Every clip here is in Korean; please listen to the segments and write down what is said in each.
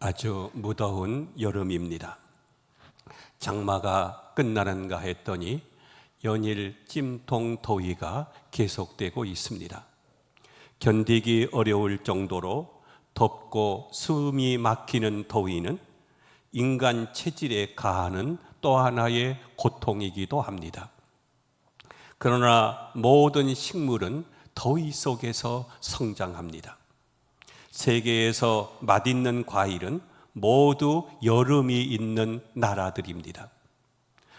아주 무더운 여름입니다. 장마가 끝나는가 했더니 연일 찜통 더위가 계속되고 있습니다. 견디기 어려울 정도로 덥고 숨이 막히는 더위는 인간 체질에 가하는 또 하나의 고통이기도 합니다. 그러나 모든 식물은 더위 속에서 성장합니다. 세계에서 맛있는 과일은 모두 여름이 있는 나라들입니다.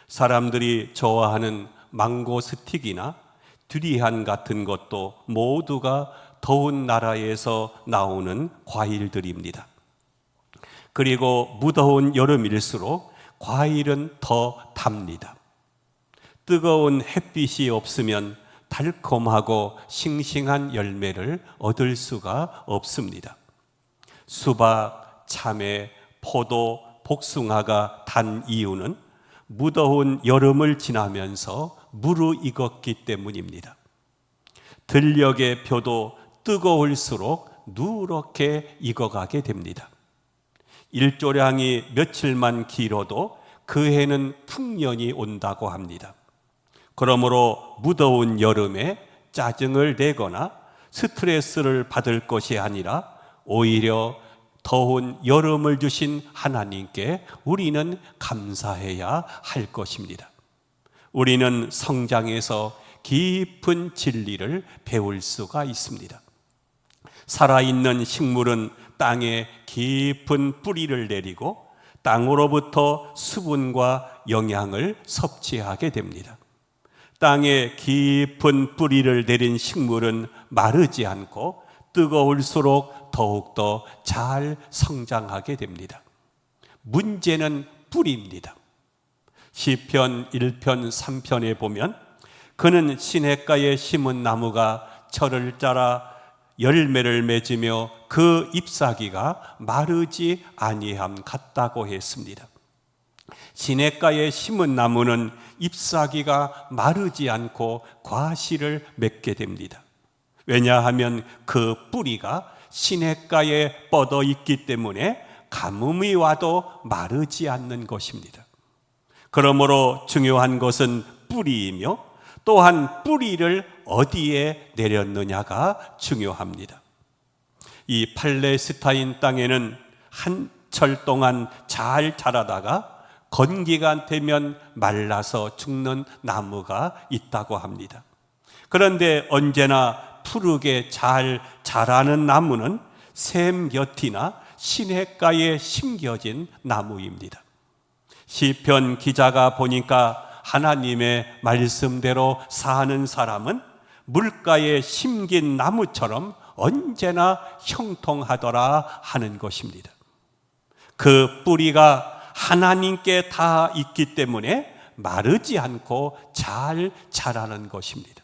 사람들이 좋아하는 망고스틱이나 두리안 같은 것도 모두가 더운 나라에서 나오는 과일들입니다. 그리고 무더운 여름일수록 과일은 더 답니다. 뜨거운 햇빛이 없으면 달콤하고 싱싱한 열매를 얻을 수가 없습니다. 수박, 참외, 포도, 복숭아가 단 이유는 무더운 여름을 지나면서 무르익었기 때문입니다. 들녘의 표도 뜨거울수록 누렇게 익어가게 됩니다. 일조량이 며칠만 길어도 그 해는 풍년이 온다고 합니다. 그러므로 무더운 여름에 짜증을 내거나 스트레스를 받을 것이 아니라 오히려 더운 여름을 주신 하나님께 우리는 감사해야 할 것입니다. 우리는 성장에서 깊은 진리를 배울 수가 있습니다. 살아있는 식물은 땅에 깊은 뿌리를 내리고 땅으로부터 수분과 영양을 섭취하게 됩니다. 땅에 깊은 뿌리를 내린 식물은 마르지 않고 뜨거울수록 더욱더 잘 성장하게 됩니다. 문제는 뿌리입니다. 시편 1편 3편에 보면 그는 시냇가에 심은 나무가 철을 짜라 열매를 맺으며 그 잎사귀가 마르지 아니함 같다고 했습니다. 시냇가에 심은 나무는 잎사귀가 마르지 않고 과실을 맺게 됩니다. 왜냐하면 그 뿌리가 시냇가에 뻗어 있기 때문에 가뭄이 와도 마르지 않는 것입니다. 그러므로 중요한 것은 뿌리이며 또한 뿌리를 어디에 내렸느냐가 중요합니다. 이 팔레스타인 땅에는 한철 동안 잘 자라다가 건기가 되면 말라서 죽는 나무가 있다고 합니다. 그런데 언제나 푸르게 잘 자라는 나무는 샘 곁이나 시냇가에 심겨진 나무입니다. 시편 기자가 보니까 하나님의 말씀대로 사는 사람은 물가에 심긴 나무처럼 언제나 형통하더라 하는 것입니다. 그 뿌리가 하나님께 다 있기 때문에 마르지 않고 잘 자라는 것입니다.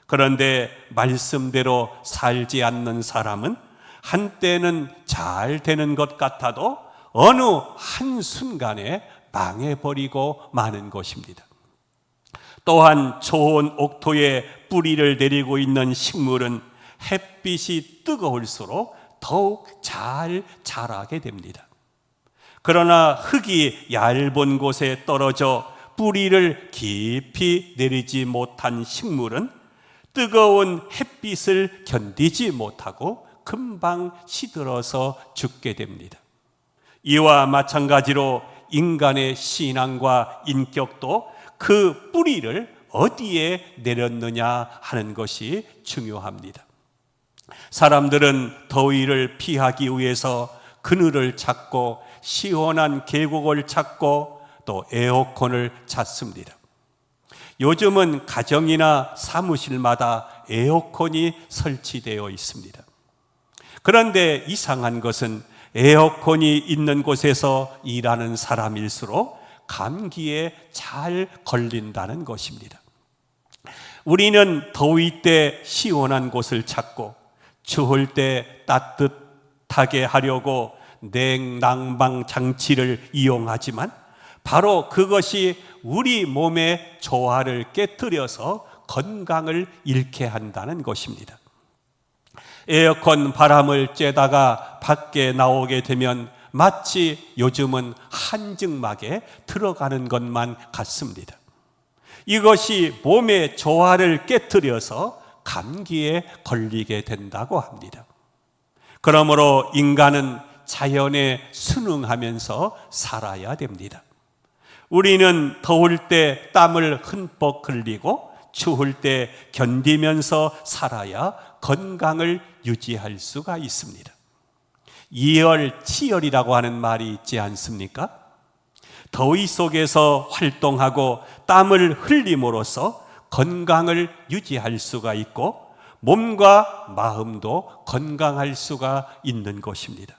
그런데 말씀대로 살지 않는 사람은 한때는 잘 되는 것 같아도 어느 한순간에 망해버리고 마는 것입니다. 또한 좋은 옥토에 뿌리를 내리고 있는 식물은 햇빛이 뜨거울수록 더욱 잘 자라게 됩니다. 그러나 흙이 얇은 곳에 떨어져 뿌리를 깊이 내리지 못한 식물은 뜨거운 햇빛을 견디지 못하고 금방 시들어서 죽게 됩니다. 이와 마찬가지로 인간의 신앙과 인격도 그 뿌리를 어디에 내렸느냐 하는 것이 중요합니다. 사람들은 더위를 피하기 위해서 그늘을 찾고 시원한 계곡을 찾고 또 에어컨을 찾습니다. 요즘은 가정이나 사무실마다 에어컨이 설치되어 있습니다. 그런데 이상한 것은 에어컨이 있는 곳에서 일하는 사람일수록 감기에 잘 걸린다는 것입니다. 우리는 더위 때 시원한 곳을 찾고 추울 때 따뜻하게 하려고 냉난방 장치를 이용하지만 바로 그것이 우리 몸의 조화를 깨뜨려서 건강을 잃게 한다는 것입니다. 에어컨 바람을 쬐다가 밖에 나오게 되면 마치 요즘은 한증막에 들어가는 것만 같습니다. 이것이 몸의 조화를 깨뜨려서 감기에 걸리게 된다고 합니다. 그러므로 인간은 자연에 순응하면서 살아야 됩니다. 우리는 더울 때 땀을 흠뻑 흘리고 추울 때 견디면서 살아야 건강을 유지할 수가 있습니다. 이열치열이라고 하는 말이 있지 않습니까? 더위 속에서 활동하고 땀을 흘림으로써 건강을 유지할 수가 있고 몸과 마음도 건강할 수가 있는 것입니다.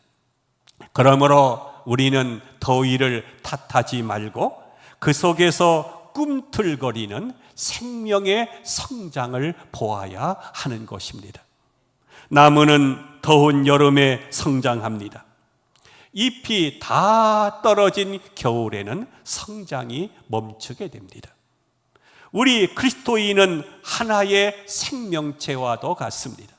그러므로 우리는 더위를 탓하지 말고 그 속에서 꿈틀거리는 생명의 성장을 보아야 하는 것입니다. 나무는 더운 여름에 성장합니다. 잎이 다 떨어진 겨울에는 성장이 멈추게 됩니다. 우리 그리스도인은 하나의 생명체와도 같습니다.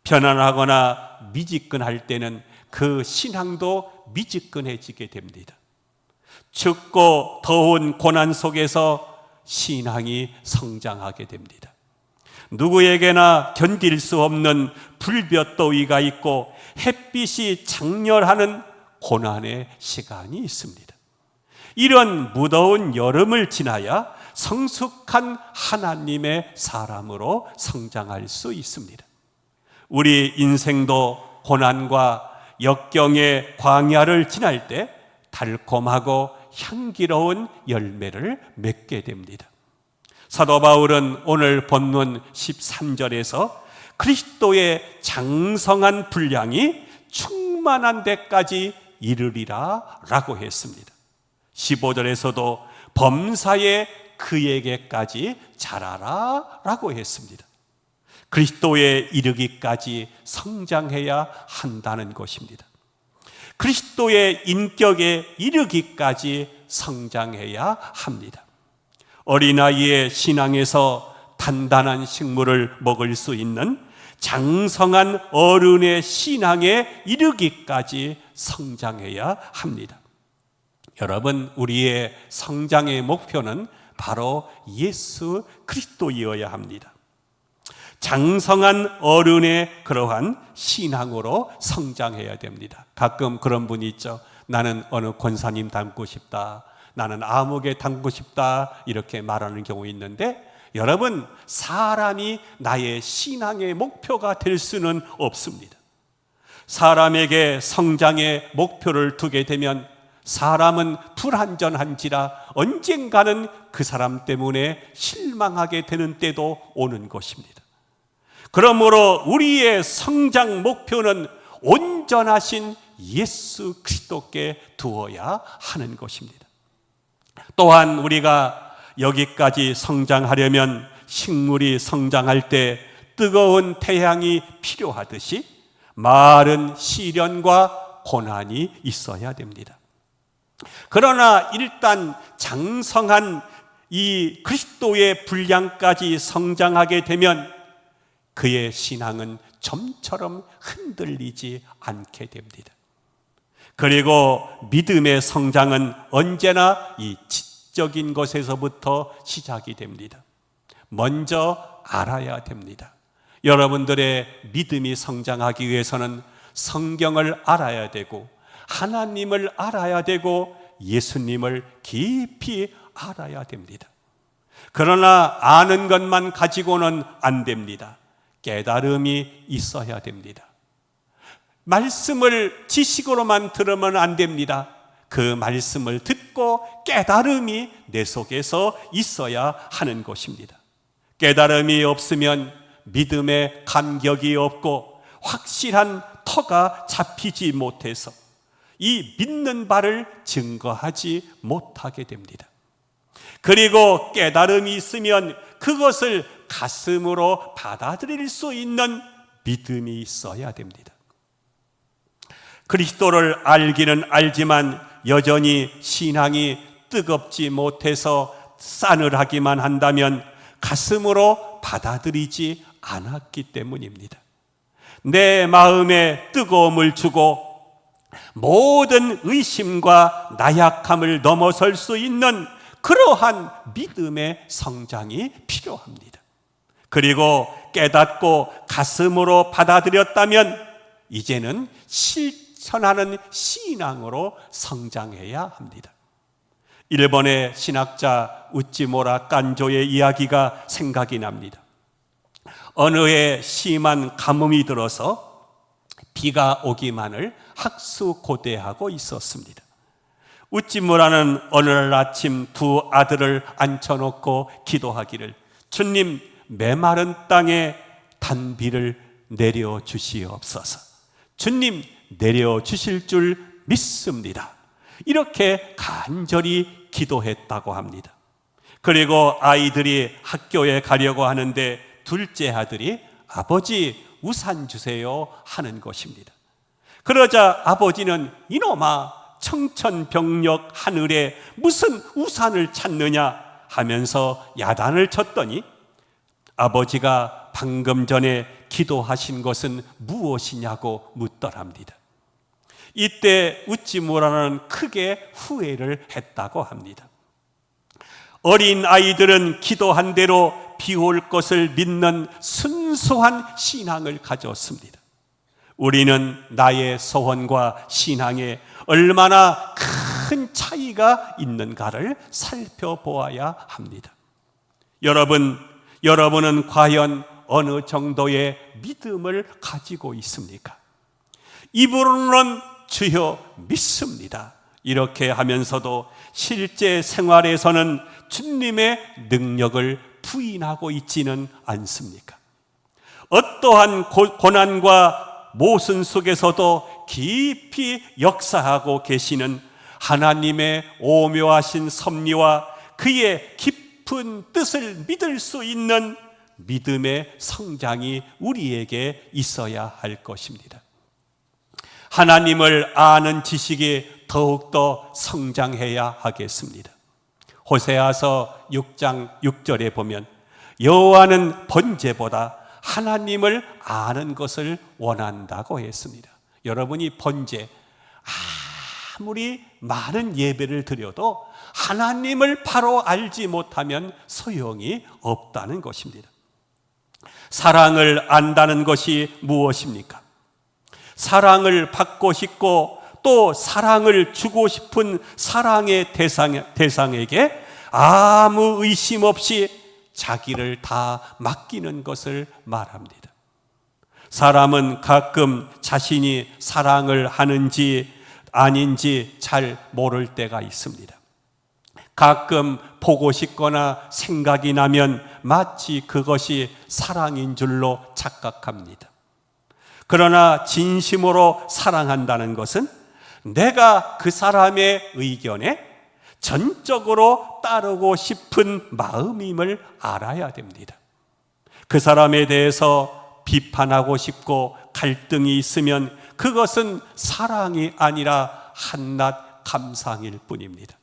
편안하거나 미지근할 때는 그 신앙도 미지근해지게 됩니다. 춥고 더운 고난 속에서 신앙이 성장하게 됩니다. 누구에게나 견딜 수 없는 불볕더위가 있고 햇빛이 장렬하는 고난의 시간이 있습니다. 이런 무더운 여름을 지나야 성숙한 하나님의 사람으로 성장할 수 있습니다. 우리 인생도 고난과 역경의 광야를 지날 때 달콤하고 향기로운 열매를 맺게 됩니다. 사도 바울은 오늘 본문 13절에서 그리스도의 장성한 분량이 충만한 데까지 이르리라 라고 했습니다. 15절에서도 범사에 그에게까지 자라라 라고 했습니다. 그리스도에 이르기까지 성장해야 한다는 것입니다. 그리스도의 인격에 이르기까지 성장해야 합니다. 어린아이의 신앙에서 단단한 식물을 먹을 수 있는 장성한 어른의 신앙에 이르기까지 성장해야 합니다. 여러분, 우리의 성장의 목표는 바로 예수 그리스도이어야 합니다. 장성한 어른의 그러한 신앙으로 성장해야 됩니다. 가끔 그런 분이 있죠. 나는 어느 권사님 닮고 싶다, 나는 아무개 닮고 싶다, 이렇게 말하는 경우 있는데, 여러분, 사람이 나의 신앙의 목표가 될 수는 없습니다. 사람에게 성장의 목표를 두게 되면 사람은 불완전한지라 언젠가는 그 사람 때문에 실망하게 되는 때도 오는 것입니다. 그러므로 우리의 성장 목표는 온전하신 예수 그리스도께 두어야 하는 것입니다. 또한 우리가 여기까지 성장하려면 식물이 성장할 때 뜨거운 태양이 필요하듯이 마른 시련과 고난이 있어야 됩니다. 그러나 일단 장성한 이 그리스도의 분량까지 성장하게 되면 그의 신앙은 점처럼 흔들리지 않게 됩니다. 그리고 믿음의 성장은 언제나 이 지적인 것에서부터 시작이 됩니다. 먼저 알아야 됩니다. 여러분들의 믿음이 성장하기 위해서는 성경을 알아야 되고 하나님을 알아야 되고 예수님을 깊이 알아야 됩니다. 그러나 아는 것만 가지고는 안 됩니다. 깨달음이 있어야 됩니다. 말씀을 지식으로만 들으면 안 됩니다. 그 말씀을 듣고 깨달음이 내 속에서 있어야 하는 것입니다. 깨달음이 없으면 믿음의 감격이 없고 확실한 터가 잡히지 못해서 이 믿는 바를 증거하지 못하게 됩니다. 그리고 깨달음이 있으면 그것을 가슴으로 받아들일 수 있는 믿음이 있어야 됩니다. 그리스도를 알기는 알지만 여전히 신앙이 뜨겁지 못해서 싸늘하기만 한다면 가슴으로 받아들이지 않았기 때문입니다. 내 마음에 뜨거움을 주고 모든 의심과 나약함을 넘어설 수 있는 그러한 믿음의 성장이 필요합니다. 그리고 깨닫고 가슴으로 받아들였다면 이제는 실천하는 신앙으로 성장해야 합니다. 일본의 신학자 우찌무라 깐조의 이야기가 생각이 납니다. 어느 해 심한 가뭄이 들어서 비가 오기만을 학수고대하고 있었습니다. 우찌무라는 어느 날 아침 두 아들을 앉혀놓고 기도하기를, 주님, 메마른 땅에 단비를 내려주시옵소서. 주님, 내려주실 줄 믿습니다. 이렇게 간절히 기도했다고 합니다. 그리고 아이들이 학교에 가려고 하는데 둘째 아들이 아버지 우산 주세요 하는 것입니다. 그러자 아버지는 이놈아, 청천벽력 하늘에 무슨 우산을 찾느냐 하면서 야단을 쳤더니 아버지가 방금 전에 기도하신 것은 무엇이냐고 묻더랍니다. 이때 우찌무라는 크게 후회를 했다고 합니다. 어린 아이들은 기도한 대로 비 올 것을 믿는 순수한 신앙을 가졌습니다. 우리는 나의 소원과 신앙에 얼마나 큰 차이가 있는가를 살펴보아야 합니다. 여러분은 과연 어느 정도의 믿음을 가지고 있습니까? 입으로는 주여 믿습니다, 이렇게 하면서도 실제 생활에서는 주님의 능력을 부인하고 있지는 않습니까? 어떠한 고난과 모순 속에서도 깊이 역사하고 계시는 하나님의 오묘하신 섭리와 그의 깊은 뜻을 믿을 수 있는 믿음의 성장이 우리에게 있어야 할 것입니다. 하나님을 아는 지식이 더욱더 성장해야 하겠습니다. 호세아서 6장 6절에 보면 여호와는 번제보다 하나님을 아는 것을 원한다고 했습니다. 여러분이 번제, 아무리 많은 예배를 드려도 하나님을 바로 알지 못하면 소용이 없다는 것입니다. 사랑을 안다는 것이 무엇입니까? 사랑을 받고 싶고 또 사랑을 주고 싶은 사랑의 대상에게 아무 의심 없이 자기를 다 맡기는 것을 말합니다. 사람은 가끔 자신이 사랑을 하는지 아닌지 잘 모를 때가 있습니다. 가끔 보고 싶거나 생각이 나면 마치 그것이 사랑인 줄로 착각합니다. 그러나 진심으로 사랑한다는 것은 내가 그 사람의 의견에 전적으로 따르고 싶은 마음임을 알아야 됩니다. 그 사람에 대해서 비판하고 싶고 갈등이 있으면 그것은 사랑이 아니라 한낱 감상일 뿐입니다.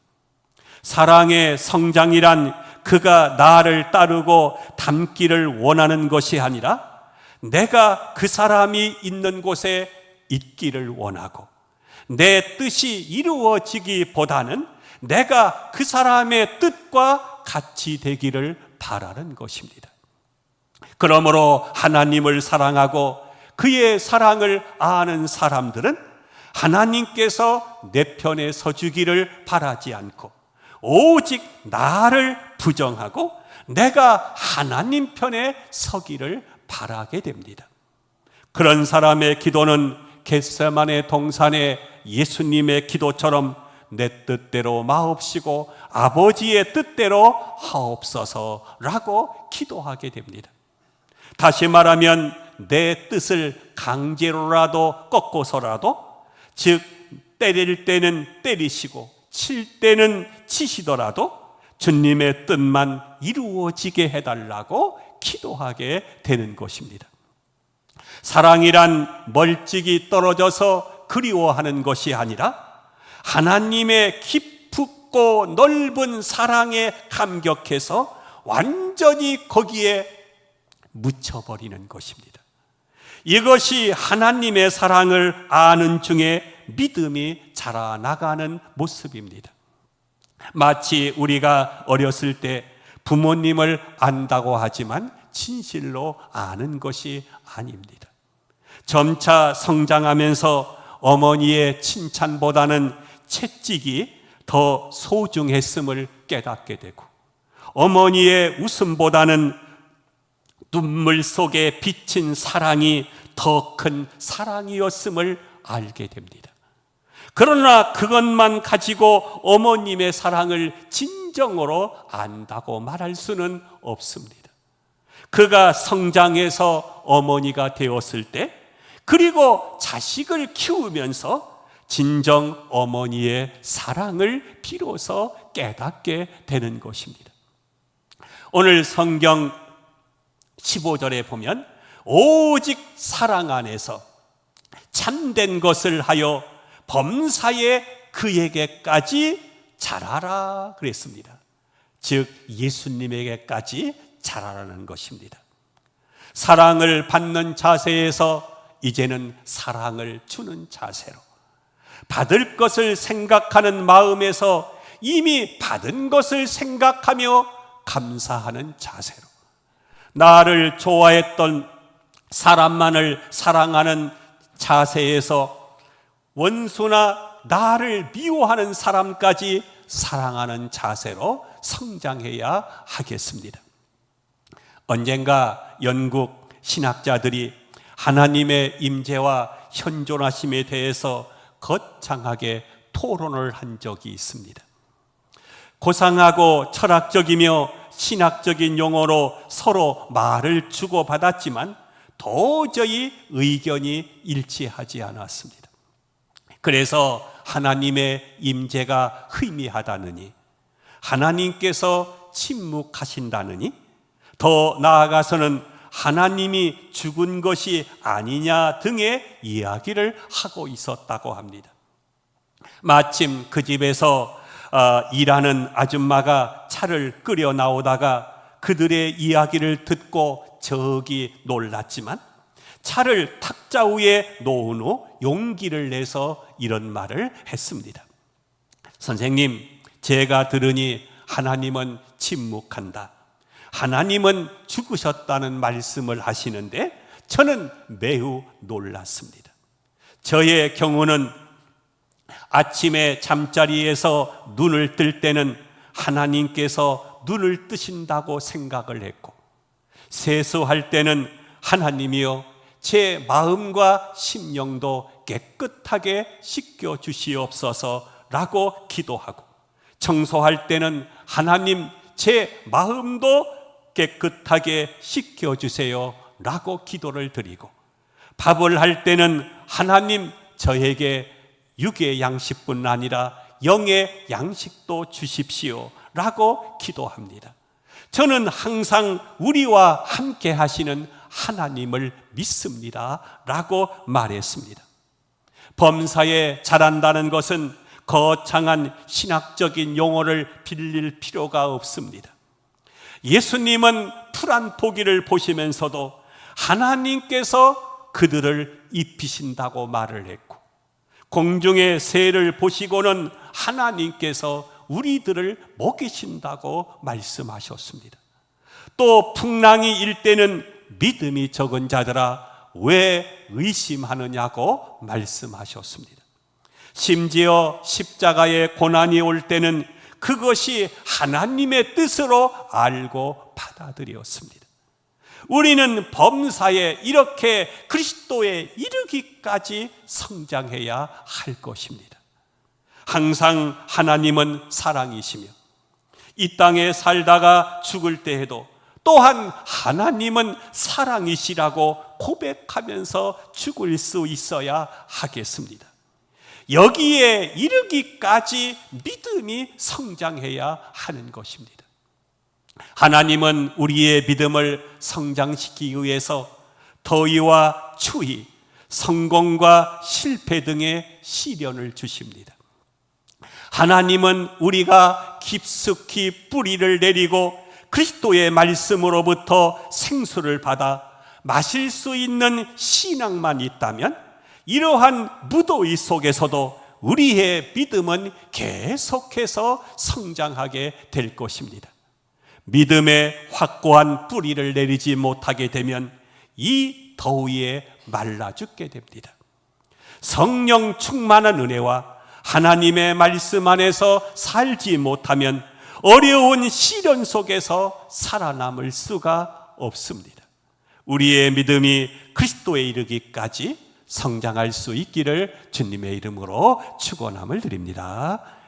사랑의 성장이란 그가 나를 따르고 닮기를 원하는 것이 아니라 내가 그 사람이 있는 곳에 있기를 원하고 내 뜻이 이루어지기보다는 내가 그 사람의 뜻과 같이 되기를 바라는 것입니다. 그러므로 하나님을 사랑하고 그의 사랑을 아는 사람들은 하나님께서 내 편에 서주기를 바라지 않고 오직 나를 부정하고 내가 하나님 편에 서기를 바라게 됩니다. 그런 사람의 기도는 겟세마네 동산의 예수님의 기도처럼 내 뜻대로 마옵시고 아버지의 뜻대로 하옵소서라고 기도하게 됩니다. 다시 말하면 내 뜻을 강제로라도 꺾고서라도, 즉 때릴 때는 때리시고 칠 때는 치시더라도 주님의 뜻만 이루어지게 해달라고 기도하게 되는 것입니다. 사랑이란 멀찍이 떨어져서 그리워하는 것이 아니라 하나님의 깊고 넓은 사랑에 감격해서 완전히 거기에 묻혀버리는 것입니다. 이것이 하나님의 사랑을 아는 중에 믿음이 자라나가는 모습입니다. 마치 우리가 어렸을 때 부모님을 안다고 하지만 진실로 아는 것이 아닙니다. 점차 성장하면서 어머니의 칭찬보다는 채찍이 더 소중했음을 깨닫게 되고, 어머니의 웃음보다는 눈물 속에 비친 사랑이 더 큰 사랑이었음을 알게 됩니다. 그러나 그것만 가지고 어머님의 사랑을 진정으로 안다고 말할 수는 없습니다. 그가 성장해서 어머니가 되었을 때, 그리고 자식을 키우면서 진정 어머니의 사랑을 비로소 깨닫게 되는 것입니다. 오늘 성경 15절에 보면 오직 사랑 안에서 참된 것을 하여 범사에 그에게까지 자라라 그랬습니다. 즉 예수님에게까지 자라라는 것입니다. 사랑을 받는 자세에서 이제는 사랑을 주는 자세로, 받을 것을 생각하는 마음에서 이미 받은 것을 생각하며 감사하는 자세로, 나를 좋아했던 사람만을 사랑하는 자세에서 원수나 나를 미워하는 사람까지 사랑하는 자세로 성장해야 하겠습니다. 언젠가 영국 신학자들이 하나님의 임재와 현존하심에 대해서 거창하게 토론을 한 적이 있습니다. 고상하고 철학적이며 신학적인 용어로 서로 말을 주고받았지만 도저히 의견이 일치하지 않았습니다. 그래서 하나님의 임재가 희미하다느니, 하나님께서 침묵하신다느니, 더 나아가서는 하나님이 죽은 것이 아니냐 등의 이야기를 하고 있었다고 합니다. 마침 그 집에서 일하는 아줌마가 차를 끓여 나오다가 그들의 이야기를 듣고 저기 놀랐지만 차를 탁자 위에 놓은 후 용기를 내서 이런 말을 했습니다. 선생님, 제가 들으니 하나님은 침묵한다, 하나님은 죽으셨다는 말씀을 하시는데 저는 매우 놀랐습니다. 저의 경우는 아침에 잠자리에서 눈을 뜰 때는 하나님께서 눈을 뜨신다고 생각을 했고, 세수할 때는 하나님이여 제 마음과 심령도 깨끗하게 씻겨 주시옵소서 라고 기도하고, 청소할 때는 하나님 제 마음도 깨끗하게 씻겨 주세요 라고 기도를 드리고, 밥을 할 때는 하나님 저에게 육의 양식뿐 아니라 영의 양식도 주십시오 라고 기도합니다. 저는 항상 우리와 함께 하시는 하나님을 믿습니다 라고 말했습니다. 범사에 자란다는 것은 거창한 신학적인 용어를 빌릴 필요가 없습니다. 예수님은 풀한 포기를 보시면서도 하나님께서 그들을 입히신다고 말을 했고, 공중의 새를 보시고는 하나님께서 우리들을 먹이신다고 말씀하셨습니다. 또 풍랑이 일 때는 믿음이 적은 자들아 왜 의심하느냐고 말씀하셨습니다. 심지어 십자가의 고난이 올 때는 그것이 하나님의 뜻으로 알고 받아들였습니다. 우리는 범사에 이렇게 그리스도에 이르기까지 성장해야 할 것입니다. 항상 하나님은 사랑이시며 이 땅에 살다가 죽을 때에도 또한 하나님은 사랑이시라고 고백하면서 죽을 수 있어야 하겠습니다. 여기에 이르기까지 믿음이 성장해야 하는 것입니다. 하나님은 우리의 믿음을 성장시키기 위해서 더위와 추위, 성공과 실패 등의 시련을 주십니다. 하나님은 우리가 깊숙이 뿌리를 내리고 그리스도의 말씀으로부터 생수를 받아 마실 수 있는 신앙만 있다면 이러한 무더위 속에서도 우리의 믿음은 계속해서 성장하게 될 것입니다. 믿음의 확고한 뿌리를 내리지 못하게 되면 이 더위에 말라 죽게 됩니다. 성령 충만한 은혜와 하나님의 말씀 안에서 살지 못하면 어려운 시련 속에서 살아남을 수가 없습니다. 우리의 믿음이 그리스도에 이르기까지 성장할 수 있기를 주님의 이름으로 축원함을 드립니다.